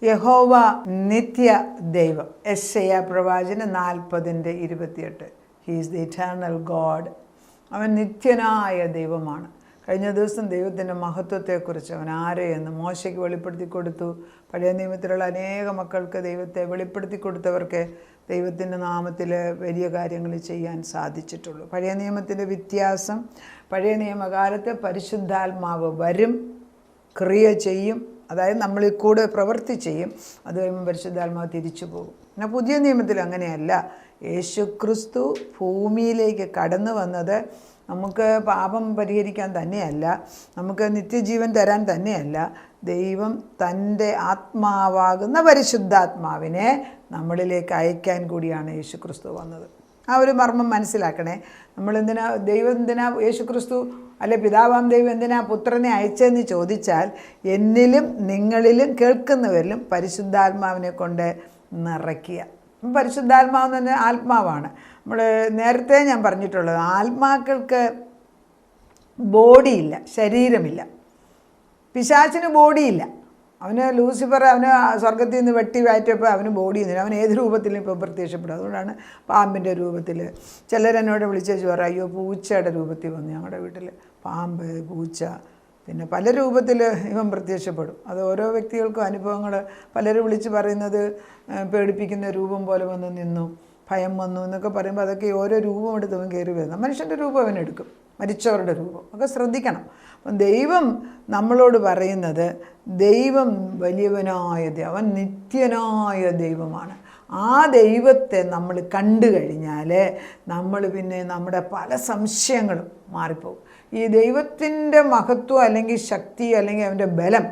യഹോവ നിത്യ ദൈവം. യെശയ്യാ പ്രവാചകൻ 40:28. He is the eternal God. അവൻ നിത്യനായ ദൈവമാണ്. കഴിഞ്ഞ ദിവസം ദൈവത്തിൻ്റെ മഹത്വത്തെക്കുറിച്ച് അവൻ ആരെയെന്ന് മോശയ്ക്ക് വെളിപ്പെടുത്തി കൊടുത്തു. പഴയ നിയമത്തിലുള്ള അനേക മക്കൾക്ക് ദൈവത്തെ വെളിപ്പെടുത്തി കൊടുത്തവർക്ക് ദൈവത്തിൻ്റെ നാമത്തിൽ വലിയ കാര്യങ്ങൾ ചെയ്യാൻ സാധിച്ചിട്ടുള്ളൂ. പഴയ നിയമത്തിൻ്റെ വ്യത്യാസം, പഴയ നിയമകാലത്ത് പരിശുദ്ധാത്മാവ് വരും, ക്രിയ ചെയ്യും, അതായത് നമ്മളിൽ കൂടെ പ്രവൃത്തി ചെയ്യും. അത് കഴിയുമ്പോൾ പരിശുദ്ധാത്മാവ് തിരിച്ചു പോകും. എന്നാൽ പുതിയ നിയമത്തിൽ അങ്ങനെയല്ല. യേശുക്രിസ്തു ഭൂമിയിലേക്ക് കടന്നു വന്നത് നമുക്ക് പാപം പരിഹരിക്കാൻ തന്നെയല്ല, നമുക്ക് നിത്യജീവൻ തരാൻ തന്നെയല്ല. ദൈവം തൻ്റെ ആത്മാവാകുന്ന പരിശുദ്ധാത്മാവിനെ നമ്മളിലേക്ക് അയക്കാൻ കൂടിയാണ് യേശുക്രിസ്തു വന്നത്. ആ ഒരു മർമ്മം മനസ്സിലാക്കണേ. ദൈവം എന്തിനാ യേശുക്രിസ്തു അല്ലെ പിതാവാം ദൈവം എന്തിനാ പുത്രനെ അയച്ചതെന്ന് ചോദിച്ചാൽ, എന്നിലും നിങ്ങളിലും കേൾക്കുന്നവരിലും പരിശുദ്ധാത്മാവിനെ കൊണ്ട് നിറയ്ക്കുക. പരിശുദ്ധാത്മാവെന്ന് പറഞ്ഞാൽ ആത്മാവാണ്. നമ്മൾ നേരത്തെ ഞാൻ പറഞ്ഞിട്ടുള്ളത്, ആത്മാക്കൾക്ക് ബോഡിയില്ല, ശരീരമില്ല. പിശാചിന് ബോഡിയില്ല. അവന് ലൂസിഫർ അവന് സ്വർഗത്തിൽ നിന്ന് വെട്ടി വാറ്റിയപ്പോൾ അവന് ബോഡിയൊന്നുമില്ല. അവൻ ഏത് രൂപത്തിലും ഇപ്പോൾ പ്രത്യക്ഷപ്പെടും. അതുകൊണ്ടാണ് പാമ്പിൻ്റെ രൂപത്തിൽ. ചിലരെന്നോട് വിളിച്ചു പറയും, അയ്യോ പൂച്ചയുടെ രൂപത്തിൽ വന്നു ഞങ്ങളുടെ വീട്ടിൽ. പാമ്പ്, പൂച്ച, പിന്നെ പല രൂപത്തിൽ ഇവൻ പ്രത്യക്ഷപ്പെടും. അത് ഓരോ വ്യക്തികൾക്കും അനുഭവങ്ങൾ. പലരും വിളിച്ച് പറയുന്നത് പേടിപ്പിക്കുന്ന രൂപം പോലെ വന്ന് നിന്നു, ഭയം വന്നു എന്നൊക്കെ പറയുമ്പോൾ അതൊക്കെ ഓരോ രൂപം എടുത്ത് അവൻ കയറി വരുന്നത്. മനുഷ്യൻ്റെ രൂപം അവനെടുക്കും, മരിച്ചവരുടെ രൂപം ഒക്കെ ശ്രദ്ധിക്കണം. അപ്പം ദൈവം നമ്മളോട് പറയുന്നത്, ദൈവം വലിയവനായ ദൈവം, അവൻ നിത്യനായ ദൈവമാണ്. ആ ദൈവത്തെ നമ്മൾ കണ്ടു കഴിഞ്ഞാൽ നമ്മൾ പിന്നെ നമ്മുടെ പല സംശയങ്ങളും മാറിപ്പോകും. ഈ ദൈവത്തിൻ്റെ മഹത്വം അല്ലെങ്കിൽ ശക്തി അല്ലെങ്കിൽ അവൻ്റെ ബലം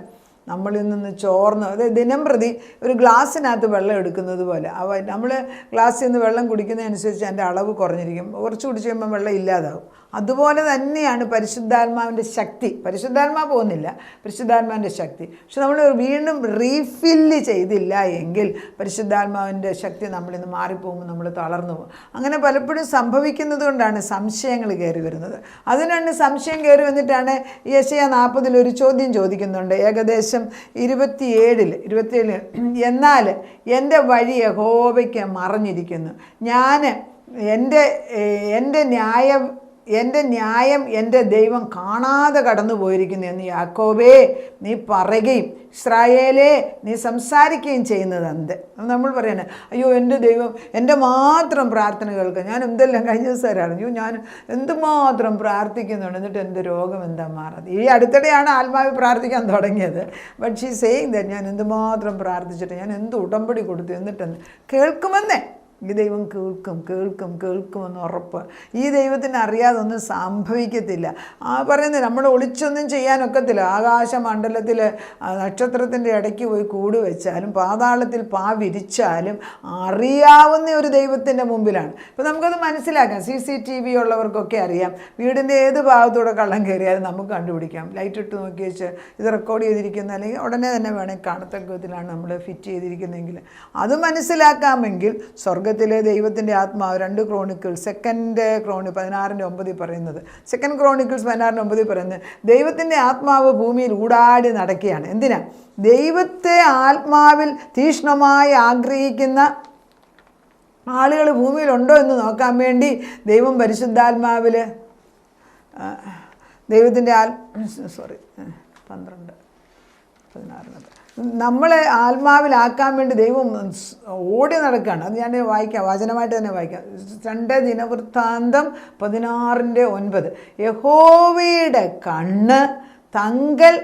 നമ്മളിൽ നിന്ന് ചോർന്ന്, അത് ദിനം പ്രതി ഒരു ഗ്ലാസ്സിനകത്ത് വെള്ളം എടുക്കുന്നത് പോലെ. നമ്മൾ ഗ്ലാസ്സിൽ നിന്ന് വെള്ളം കുടിക്കുന്നതനുസരിച്ച് അതിൻ്റെ അളവ് കുറഞ്ഞിരിക്കും. കുറച്ച് കുടിച്ച് കഴിയുമ്പോൾ വെള്ളം ഇല്ലാതാവും. അതുപോലെ തന്നെയാണ് പരിശുദ്ധാത്മാവിൻ്റെ ശക്തി. പരിശുദ്ധാത്മാവ് പോകുന്നില്ല, പരിശുദ്ധാത്മാവിൻ്റെ ശക്തി. പക്ഷെ നമ്മൾ വീണ്ടും റീഫില്ല് ചെയ്തില്ല എങ്കിൽ പരിശുദ്ധാത്മാവിൻ്റെ ശക്തി നമ്മളിൽ നിന്ന് മാറിപ്പോകുമ്പോൾ നമ്മൾ തളർന്നു പോകും. അങ്ങനെ പലപ്പോഴും സംഭവിക്കുന്നത് കൊണ്ടാണ് സംശയങ്ങൾ കയറി വരുന്നത്. അതിനാണ് സംശയം കയറി വന്നിട്ടാണ് യെശയ്യാ 40 ഒരു ചോദ്യം ചോദിക്കുന്നുണ്ട്. ഏകദേശം 27 എന്നാൽ എൻ്റെ വഴി യഹോവയ്ക്ക് മറഞ്ഞിരിക്കുന്നു, ഞാൻ എൻ്റെ ന്യായം എൻ്റെ ദൈവം കാണാതെ കടന്നു പോയിരിക്കുന്നു എന്ന് യാക്കോബേ നീ പറയുകയും ഇസ്രായേലേ നീ സംസാരിക്കുകയും ചെയ്യുന്നത് എന്ത്? നമ്മൾ പറയുന്നത്, അയ്യോ എൻ്റെ ദൈവം എൻ്റെ മാത്രം പ്രാർത്ഥന കേൾക്കുക. ഞാൻ എന്തെല്ലാം കഴിഞ്ഞ ദിവസം അറിഞ്ഞു, ഞാൻ എന്തുമാത്രം പ്രാർത്ഥിക്കുന്നുണ്ട്, എന്നിട്ട് എൻ്റെ രോഗം എന്താ മാറാതെ. ഈ അടുത്തിടെയാണ് ആത്മാവിൽ പ്രാർത്ഥിക്കാൻ തുടങ്ങിയത്. ബട്ട് ഷീ സേയിങ് ദാറ്റ് ഞാൻ എന്തുമാത്രം പ്രാർത്ഥിച്ചിട്ട്, ഞാൻ എന്ത് ഉടമ്പടി കൊടുത്തു, എന്നിട്ടെന്ന് കേൾക്കുമെന്നേ. ഈ ദൈവം കേൾക്കുമെന്ന് ഉറപ്പ്. ഈ ദൈവത്തിന് അറിയാതെ ഒന്നും സംഭവിക്കത്തില്ല. പറയുന്നത് നമ്മൾ ഒളിച്ചൊന്നും ചെയ്യാനൊക്കത്തില്ല. ആകാശമണ്ഡലത്തിൽ നക്ഷത്രത്തിൻ്റെ ഇടയ്ക്ക് പോയി കൂട് വെച്ചാലും പാതാളത്തിൽ വിരിച്ചാലും അറിയാവുന്ന ഒരു ദൈവത്തിൻ്റെ മുമ്പിലാണ്. ഇപ്പോൾ നമുക്കത് മനസ്സിലാക്കാം. CCTV ഉള്ളവർക്കൊക്കെ അറിയാം. വീടിൻ്റെ ഏത് ഭാഗത്തൂടെ കള്ളം കയറിയാലും നമുക്ക് കണ്ടുപിടിക്കാം. ലൈറ്റ് ഇട്ട് നോക്കി വെച്ച് ഇത് റെക്കോർഡ് ചെയ്തിരിക്കുന്ന, അല്ലെങ്കിൽ ഉടനെ തന്നെ വേണമെങ്കിൽ കാണത്തക്ക വിധത്തിലാണ് നമ്മൾ ഫിറ്റ് ചെയ്തിരിക്കുന്നതെങ്കിൽ അത് മനസ്സിലാക്കാമെങ്കിൽ സ്വർഗത്തിലെ ദൈവത്തിൻ്റെ ആത്മാവ് 2 ക്രോണിക്കിൾസ് 2 ക്രോണിക്കിൾസ് 16:9 പറയുന്നത്, 2 ക്രോണിക്കിൾസ് 16:9 പറയുന്നത്, ദൈവത്തിൻ്റെ ആത്മാവ് ഭൂമിയിൽ ഊടാടി നടക്കുകയാണ്. എന്തിനാ? ദൈവത്തെ ആത്മാവിൽ തീക്ഷ്ണമായി ആഗ്രഹിക്കുന്ന ആളുകൾ ഭൂമിയിലുണ്ടോ എന്ന് നോക്കാൻ വേണ്ടി ദൈവം പരിശുദ്ധാത്മാവിൽ ദൈവത്തിൻ്റെ 12:16 നമ്മളെ ആത്മാവിലാക്കാൻ വേണ്ടി ദൈവം ഓടി നടക്കുകയാണ്. അത് ഞാൻ വായിക്കാം, വചനമായിട്ട് തന്നെ വായിക്കാം. 2 ദിനവൃത്താന്തം 16:9 യഹോവയുടെ കണ്ണ് തങ്കൽ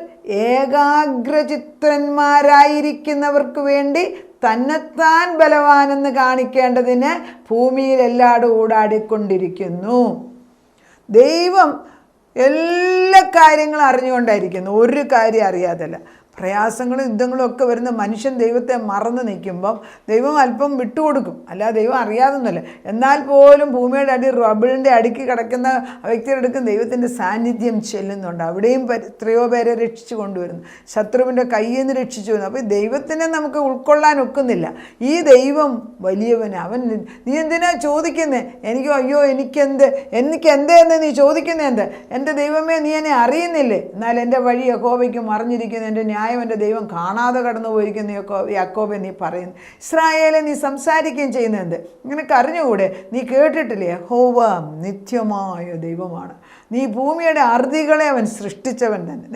ഏകാഗ്രചിത്തന്മാരായിരിക്കുന്നവർക്ക് വേണ്ടി തന്നെത്താൻ ബലവാനെന്ന് കാണിക്കേണ്ടതിന് ഭൂമിയിൽ എല്ലായിടും ഓടാടിക്കൊണ്ടിരിക്കുന്നു. ദൈവം എല്ലാ കാര്യങ്ങളും അറിഞ്ഞുകൊണ്ടായിരിക്കുന്നു, ഒരു കാര്യം അറിയാതല്ല. പ്രയാസങ്ങളും യുദ്ധങ്ങളും ഒക്കെ വരുന്ന മനുഷ്യൻ ദൈവത്തെ മറന്ന് നിൽക്കുമ്പം ദൈവം അല്പം വിട്ടുകൊടുക്കും. അല്ലാതെ ദൈവം അറിയാതൊന്നുമല്ല. എന്നാൽ പോലും ഭൂമിയുടെ റബിളിൻ്റെ അടുക്കി കിടക്കുന്ന വ്യക്തിയുടെ അടുക്കും ദൈവത്തിൻ്റെ സാന്നിധ്യം ചെല്ലുന്നുണ്ട്. അവിടെയും എത്രയോ പേരെ രക്ഷിച്ചു കൊണ്ടുവരുന്നു, ശത്രുവിൻ്റെ കയ്യിൽ നിന്ന് രക്ഷിച്ചു വരുന്നു. അപ്പോൾ ദൈവത്തിനെ നമുക്ക് ഉൾക്കൊള്ളാൻ ഒക്കുന്നില്ല. ഈ ദൈവം വലിയവന്. അവൻ നീ എന്തിനാ ചോദിക്കുന്നത്? എനിക്കെന്തെന്ന് നീ ചോദിക്കുന്നത് എന്ത്? എൻ്റെ ദൈവമേ, നീ എന്നെ അറിയുന്നില്ലേ? എന്നാൽ എൻ്റെ വഴി യഹോവയ്ക്ക് മറഞ്ഞിരിക്കുന്നു, എൻ്റെ ന്യായം എൻ്റെ ദൈവം കാണാതെ കടന്നു പോയിരിക്കുന്നു യാക്കോബെ നീ പറയുന്നു. ഇസ്രായേലെ നീ സംസാരിക്കുകയും ചെയ്യുന്നത് നിനക്ക് അറിഞ്ഞുകൂടെ? നീ കേട്ടിട്ടില്ലേ? യഹോവ നിത്യമായ ദൈവമാണ്. നീ ഭൂമിയുടെ അറുതികളെ അവൻ സൃഷ്ടിച്ചവൻ തന്നെ.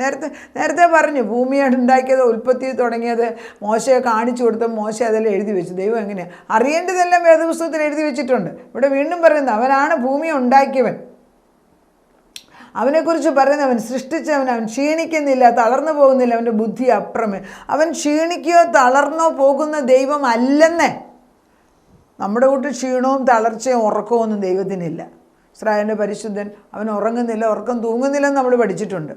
നേരത്തെ പറഞ്ഞു, ഭൂമിയാണ് ഉണ്ടാക്കിയത്, ഉൽപ്പത്തി തുടങ്ങിയത് മോശയെ കാണിച്ചു കൊടുത്ത മോശ അതെല്ലാം എഴുതി വെച്ചു. ദൈവം എങ്ങനെയാണ് അറിയേണ്ടതെല്ലാം വേദപുസ്തകത്തിൽ എഴുതി വെച്ചിട്ടുണ്ട്. ഇവിടെ വീണ്ടും പറയുന്നത് അവനാണ് ഭൂമിയെ ഉണ്ടാക്കിയവൻ. അവനെക്കുറിച്ച് പറയുന്നത് അവൻ സൃഷ്ടിച്ചവൻ. അവൻ ക്ഷീണിക്കുന്നില്ല, തളർന്നു പോകുന്നില്ല, അവൻ്റെ ബുദ്ധി അപ്രമേ. അവൻ ക്ഷീണിക്കുകയോ തളർന്നോ പോകുന്ന ദൈവം അല്ലെന്നേ. നമ്മുടെ കൂട്ട് ക്ഷീണവും തളർച്ചയും ഉറക്കവും ഒന്നും ദൈവത്തിനില്ല. ഇസ്രായേലിൻ്റെ പരിശുദ്ധൻ അവൻ ഉറങ്ങുന്നില്ല, ഉറക്കം തൂങ്ങുന്നില്ലെന്ന് നമ്മൾ പഠിച്ചിട്ടുണ്ട്.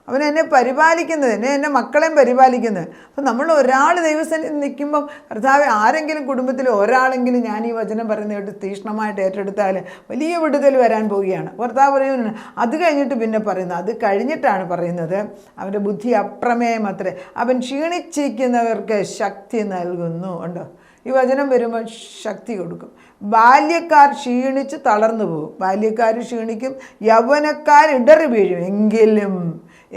അവൻ എന്നെ പരിപാലിക്കുന്നത്, എൻ്റെ മക്കളെയും പരിപാലിക്കുന്നത്. അപ്പം നമ്മൾ ഒരാൾ ദൈവസന്നിധിയിൽ നിൽക്കുമ്പം കർത്താവെ, ആരെങ്കിലും കുടുംബത്തിൽ ഒരാളെങ്കിലും ഞാൻ ഈ വചനം പറയുന്നതായിട്ട് തീക്ഷ്ണമായിട്ട് ഏറ്റെടുത്താൽ വലിയ വിടുതൽ വരാൻ പോവുകയാണ്. കർത്താവ് പറയുന്നു. അത് കഴിഞ്ഞിട്ട് പിന്നെ പറയുന്നത്, അത് കഴിഞ്ഞിട്ടാണ് പറയുന്നത് അവൻ്റെ ബുദ്ധി അപ്രമേയം അത്രേ, അവൻ ക്ഷീണിച്ചിരിക്കുന്നവർക്ക് ശക്തി നൽകുന്നു. ഉണ്ടോ? ഈ വചനം വരുമ്പോൾ ശക്തി കൊടുക്കും. ബാല്യക്കാർ ക്ഷീണിച്ച് തളർന്നു പോകും, ബാല്യക്കാർ ക്ഷീണിക്കും, യൗവനക്കാർ ഇടറി വീഴും. എങ്കിലും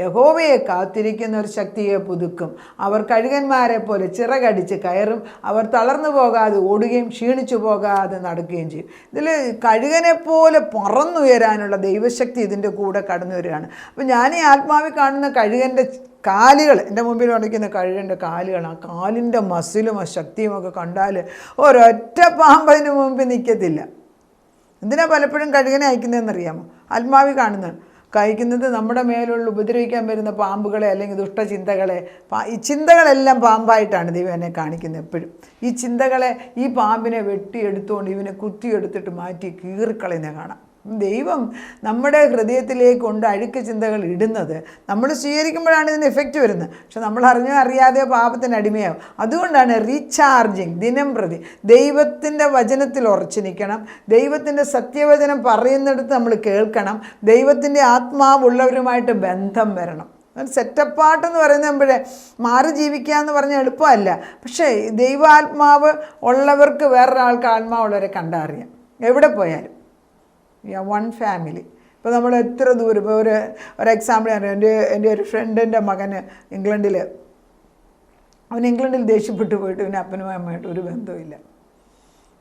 യഹോവയെ കാത്തിരിക്കുന്നവർ ശക്തിയെ പുതുക്കും. അവർ കഴുകന്മാരെ പോലെ ചിറകടിച്ച് കയറും. അവർ തളർന്നു പോകാതെ ഓടുകയും ക്ഷീണിച്ചു പോകാതെ നടക്കുകയും ചെയ്യും. ഇതിൽ കഴുകനെപ്പോലെ പറന്നുയരാനുള്ള ദൈവശക്തി ഇതിൻ്റെ കൂടെ കടന്നു വരികയാണ്. അപ്പം ഞാൻ ഈ ആത്മാവിൽ കാണുന്ന കഴുകൻ്റെ കാലുകൾ, എൻ്റെ മുമ്പിൽ ഉടയ്ക്കുന്ന കഴുകൻ്റെ കാലുകൾ, ആ കാലിൻ്റെ മസിലും ആ ശക്തിയും ഒക്കെ കണ്ടാൽ ഒരൊറ്റ പാമ്പതിന് മുമ്പിൽ നിൽക്കത്തില്ല. എന്തിനാ പലപ്പോഴും കഴുകനെ അയക്കുന്നതെന്നറിയാമോ? ആത്മാവിൽ കാണുന്നത് കഴിക്കുന്നത് നമ്മുടെ മേലുള്ള ഉപദ്രവിക്കാൻ വരുന്ന പാമ്പുകളെ അല്ലെങ്കിൽ ദുഷ്ടചിന്തകളെ. ഈ ചിന്തകളെല്ലാം പാമ്പായിട്ടാണ് ദൈവം എന്നെ കാണിക്കുന്നത് എപ്പോഴും. ഈ ചിന്തകളെ, ഈ പാമ്പിനെ വെട്ടിയെടുത്തുകൊണ്ട് ഇവനെ കുത്തിയെടുത്തിട്ട് മാറ്റി കീറിക്കളയുന്ന കാണാം. ദൈവം നമ്മുടെ ഹൃദയത്തിലേക്ക് കൊണ്ട് അഴുക്ക് ചിന്തകൾ ഇടുന്നത് നമ്മൾ സ്വീകരിക്കുമ്പോഴാണ് ഇതിന് എഫക്റ്റ് വരുന്നത്. പക്ഷെ നമ്മൾ അറിയാതെ പാപത്തിന് അടിമയാവും. അതുകൊണ്ടാണ് റീചാർജിങ്. ദിനം പ്രതി ദൈവത്തിൻ്റെ വചനത്തിൽ ഉറച്ചു നിൽക്കണം. ദൈവത്തിൻ്റെ സത്യവചനം പറയുന്നിടത്ത് നമ്മൾ കേൾക്കണം. ദൈവത്തിൻ്റെ ആത്മാവുള്ളവരുമായിട്ട് ബന്ധം വരണം. സെറ്റപ്പാട്ടെന്ന് പറയുമ്പോഴേ മാറി ജീവിക്കുക എന്ന് പറഞ്ഞാൽ എളുപ്പമല്ല. പക്ഷേ ദൈവാത്മാവ് ഉള്ളവർക്ക് വേറൊരാൾക്ക് ആത്മാവുള്ളവരെ കണ്ടറിയാം എവിടെ പോയാലും. One family. ഇപ്പോൾ നമ്മൾ എത്ര ദൂരം, ഇപ്പോൾ ഒരു എക്സാമ്പിൾ ആണ്. എൻ്റെ ഒരു ഫ്രണ്ടിൻ്റെ മകന് അവൻ ഇംഗ്ലണ്ടിൽ ദേഷ്യപ്പെട്ടു പോയിട്ട് പിന്നെ അപ്പനും അമ്മയായിട്ട് ഒരു ബന്ധവുമില്ല.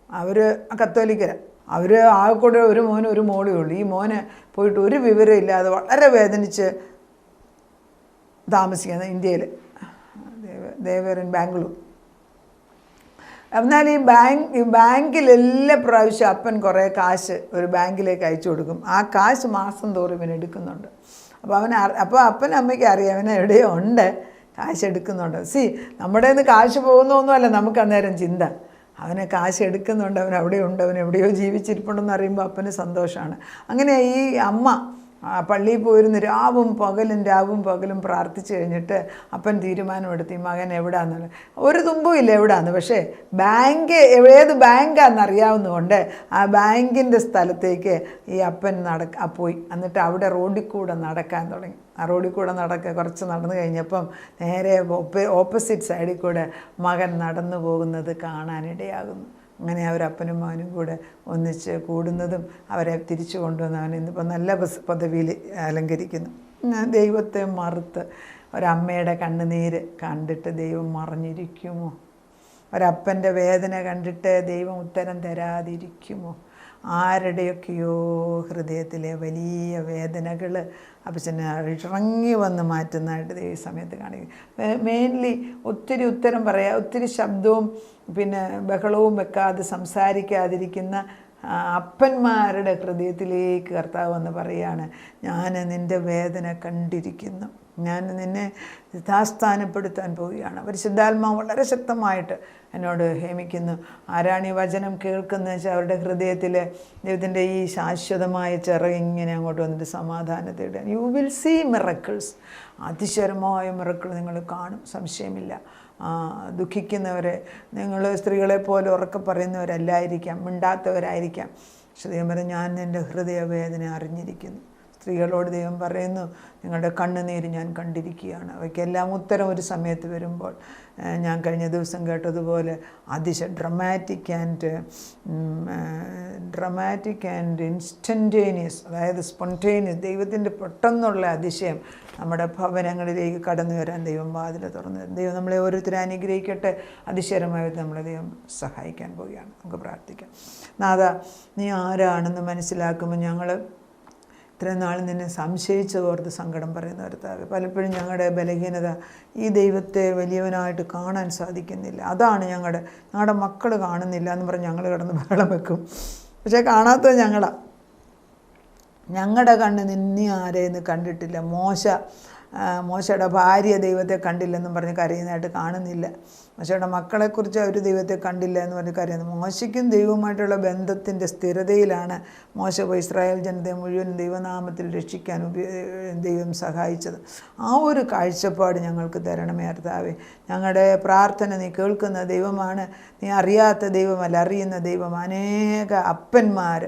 അവർ കത്തോലിക്കരാണ്. അവർ ആകെക്കൂടെ ഒരു മോനും ഒരു മോളേ ഉള്ളൂ. ഈ മോന് പോയിട്ട് ഒരു വിവരം ഇല്ലാതെ വളരെ വേദനിച്ച് താമസിക്കുന്നത് ഇന്ത്യയിൽ. ദേവേർ ഇൻ ബാംഗ്ലൂർ. എന്നാൽ ഈ ബാങ്കിൽ എല്ലാ പ്രാവശ്യം അപ്പൻ കുറേ കാശ് ഒരു ബാങ്കിലേക്ക് അയച്ചു കൊടുക്കും. ആ കാശ് മാസം തോറും ഇവൻ എടുക്കുന്നുണ്ട്. അപ്പോൾ അപ്പൻ അമ്മയ്ക്ക് അറിയാം അവൻ എവിടെയോ ഉണ്ട്, കാശ് എടുക്കുന്നുണ്ട്. നമ്മുടെ നിന്ന് കാശ് പോകുന്നൊന്നുമല്ല നമുക്ക് അന്നേരം ചിന്ത. അവനെ കാശ് എടുക്കുന്നുണ്ട്, അവൻ അവിടെയുണ്ട്, അവൻ എവിടെയോ ജീവിച്ചിരിപ്പുണ്ടെന്ന് അറിയുമ്പോൾ അപ്പന് സന്തോഷമാണ്. അങ്ങനെ ഈ അമ്മ പള്ളിയിൽ പോയിരുന്ന് രാവും പകലും പ്രാർത്ഥിച്ചു കഴിഞ്ഞിട്ട് അപ്പൻ തീരുമാനമെടുത്ത് ഈ മകൻ എവിടെയാണെന്നുള്ളത് ഒരു തുമ്പും ഇല്ല എവിടെയാണെന്ന്. പക്ഷേ ഏത് ബാങ്കാണെന്ന് അറിയാവുന്നതുകൊണ്ട് ആ ബാങ്കിൻ്റെ സ്ഥലത്തേക്ക് ഈ അപ്പൻ പോയി. എന്നിട്ട് അവിടെ റോഡിൽ കൂടെ നടക്കാൻ തുടങ്ങി. ആ റോഡിൽ കൂടെ കുറച്ച് നടന്നു കഴിഞ്ഞപ്പം നേരെ ഓപ്പോസിറ്റ് സൈഡിൽ കൂടെ മകൻ നടന്നു പോകുന്നത് കാണാനിടയാകുന്നു. അങ്ങനെ അവരപ്പനും മകനും കൂടെ ഒന്നിച്ച് കൂടുന്നതും അവരെ തിരിച്ചു കൊണ്ടുവന്ന് അവൻ ഇന്നിപ്പോൾ നല്ല പദവിയിൽ അലങ്കരിക്കുന്നു. ദൈവത്തെ മറുത്ത് ഒരമ്മയുടെ കണ്ണുനീര് കണ്ടിട്ട് ദൈവം മറഞ്ഞിരിക്കുമോ? ഒരപ്പൻ്റെ വേദന കണ്ടിട്ട് ദൈവം ഉത്തരം തരാതിരിക്കുമോ? ആരുടെയൊക്കെയോ ഹൃദയത്തിലെ വലിയ വേദനകൾ അപ്പച്ചന് ഇറങ്ങി വന്ന് മാറ്റുന്നതായിട്ട് ഈ സമയത്ത് കാണിക്കും. മെയിൻലി ഒത്തിരി ഉത്തരം പറയാം, ഒത്തിരി ശബ്ദവും പിന്നെ ബഹളവും വെക്കാതെ സംസാരിക്കാതിരിക്കുന്ന അപ്പന്മാരുടെ ഹൃദയത്തിലേക്ക് കർത്താവ് വന്ന് പറയുകയാണ്, ഞാൻ നിൻ്റെ വേദന കണ്ടിരിക്കുന്നു, ഞാൻ നിന്നെ യഥാസ്ഥാനപ്പെടുത്താൻ പോവുകയാണ്. പരിശുദ്ധാത്മാവ് വളരെ ശക്തമായിട്ട് എന്നോട് ഹേമിക്കുന്നു. ആരാണ് ഈ വചനം കേൾക്കുന്നത് വെച്ചാൽ അവരുടെ ഹൃദയത്തിൽ ദൈവത്തിൻ്റെ ഈ ശാശ്വതമായ ചിറക് ഇങ്ങനെ അങ്ങോട്ട് വന്നിട്ട് സമാധാനത്തെ ഇടാൻ. You will see miracles. അതിശയമായ മിറക്കിൾ നിങ്ങൾ കാണും, സംശയമില്ല. ദുഃഖിക്കുന്നവരെ നിങ്ങൾ സ്ത്രീകളെപ്പോലെ ഉറക്കെ പറയുന്നവരല്ലായിരിക്കാം, മിണ്ടാത്തവരായിരിക്കാം. പക്ഷേ ദൈവം പറയും, ഞാൻ നിൻ്റെ ഹൃദയവേദന അറിഞ്ഞിരിക്കുന്നു. സ്ത്രീകളോട് ദൈവം പറയുന്നു, നിങ്ങളുടെ കണ്ണുനീര് ഞാൻ കണ്ടിരിക്കുകയാണ്. അവയ്ക്കെല്ലാം ഉത്തരം ഒരു സമയത്ത് വരുമ്പോൾ. ഞാൻ കഴിഞ്ഞ ദിവസം കേട്ടതുപോലെ ഡ്രമാറ്റിക് ആൻഡ് ഇൻസ്റ്റൻറ്റേനിയസ്, അതായത് സ്പോണ്ടേനിയസ്, ദൈവത്തിൻ്റെ പെട്ടെന്നുള്ള അതിശയം നമ്മുടെ ഭവനങ്ങളിലേക്ക് കടന്നു വരാൻ ദൈവം വാതിൽ തുറന്നു. ദൈവം നമ്മളെ ഓരോരുത്തരെ അനുഗ്രഹിക്കട്ടെ. അതിശയമായിട്ട് നമ്മളെ ദൈവം സഹായിക്കാൻ പോവുകയാണ്. നമുക്ക് പ്രാർത്ഥിക്കാം. നാഥ, നീ ആരാണെന്ന് മനസ്സിലാക്കുമ്പോൾ ഞങ്ങൾ ഇത്രയും നാൾ നിന്നെ സംശയിച്ചതോർത്ത് സങ്കടം പറയുന്ന കർത്താവേ, പലപ്പോഴും ഞങ്ങളുടെ ബലഹീനത ഈ ദൈവത്തെ വലിയവനായിട്ട് കാണാൻ സാധിക്കുന്നില്ല. അതാണ് ഞങ്ങളുടെ മക്കൾ കാണുന്നില്ല എന്ന് പറഞ്ഞ് ഞങ്ങൾ കിടന്ന് ബഹളം വെക്കും. പക്ഷേ കാണാത്തത് ഞങ്ങളുടെ കണ്ണ് നിന്നെ ആരെയെന്ന് കണ്ടിട്ടില്ല. മോശയുടെ ഭാര്യ ദൈവത്തെ കണ്ടില്ലെന്നും പറഞ്ഞ് കരയുന്നതായിട്ട് കാണുന്നില്ല. മോശയുടെ മക്കളെക്കുറിച്ച് അവർ ദൈവത്തെ കണ്ടില്ല എന്ന് പറഞ്ഞ് കരയുന്നു. മോശയ്ക്കും ദൈവവുമായിട്ടുള്ള ബന്ധത്തിൻ്റെ സ്ഥിരതയിലാണ് മോശ ഇസ്രായേൽ ജനതയെ മുഴുവൻ ദൈവനാമത്തിൽ രക്ഷിക്കാൻ ദൈവം സഹായിച്ചത്. ആ ഒരു കാഴ്ചപ്പാട് ഞങ്ങൾക്ക് തരണമേ കർത്താവേ. ഞങ്ങളുടെ പ്രാർത്ഥന നീ കേൾക്കുന്ന ദൈവമാണ്, നീ അറിയാത്ത ദൈവമല്ല, അറിയുന്ന ദൈവം. അനേക അപ്പന്മാർ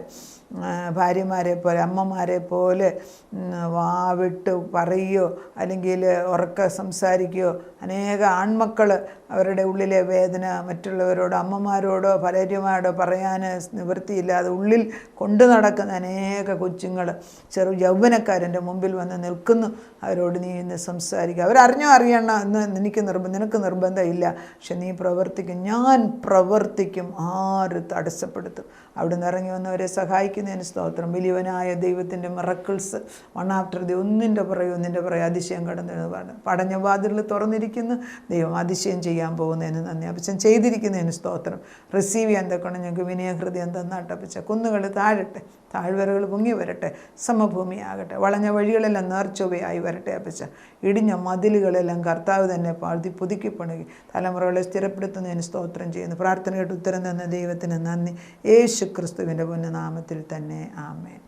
ഭാര്യമാരെ പോലെ, അമ്മമാരെ പോലെ വാവിട്ട് പറയുകയോ അല്ലെങ്കിൽ ഉറക്കെ സംസാരിക്കുകയോ, അനേക ആൺമക്കൾ അവരുടെ ഉള്ളിലെ വേദന മറ്റുള്ളവരോടോ അമ്മമാരോടോ ഭാര്യമാരോടോ പറയാൻ നിവൃത്തിയില്ലാതെ ഉള്ളിൽ കൊണ്ടു നടക്കുന്ന അനേക കൊച്ചുങ്ങൾ, യൗവനക്കാരെൻ്റെ മുമ്പിൽ വന്ന് നിൽക്കുന്നു. അവരോട് നീ ഇന്ന് സംസാരിക്കുക. അറിയണം എന്ന് നിനക്ക് നിർബന്ധമില്ല. പക്ഷെ നീ പ്രവർത്തിക്കും. ഞാൻ പ്രവർത്തിക്കും. ആര് തടസ്സപ്പെടുത്തും? അവിടെ നിന്ന് ഇറങ്ങി വന്നവരെ സഹായിക്കുന്നതിന് സ്തോത്രം. വലിയവനായ ദൈവത്തിൻ്റെ മിറക്കിൾസ് വൺ ആഫ്റ്റർ ഒന്നിൻ്റെ പുറകെ അതിശയം കടന്നു പടഞ്ഞ വാതിലിൽ തുറന്നിരിക്കുന്നു. ദൈവം അതിശയം ചെയ്യാൻ പോകുന്നതിന് നന്ദി. അപ്പച്ചൻ ചെയ്തിരിക്കുന്നതിന് സ്തോത്രം. റിസീവ് ചെയ്യാൻ തക്കണം ഞങ്ങൾക്ക് വിനയഹൃദയം തന്നാട്ടപ്പച്ച. കുന്നുകൾ താഴട്ടെ, താഴ്വരകൾ പൊങ്ങി വരട്ടെ, സമഭൂമിയാകട്ടെ, വളഞ്ഞ വഴികളെല്ലാം നേർച്ചൊവ്വയായി വരട്ടെ അപ്പച്ച. ഇടിഞ്ഞ മതിലുകളെല്ലാം കർത്താവ് തന്നെ പുതുക്കി പണികി തലമുറകളെ സ്ഥിരപ്പെടുത്തുന്നതിന് സ്തോത്രം ചെയ്യുന്നു. പ്രാർത്ഥന കേട്ട് ഉത്തരം തന്ന ദൈവത്തിന് നന്ദി. യേശു ക്രിസ്തുവിൻ്റെ പുണ്യനാമത്തിൽ തന്നെ. ആമേൻ.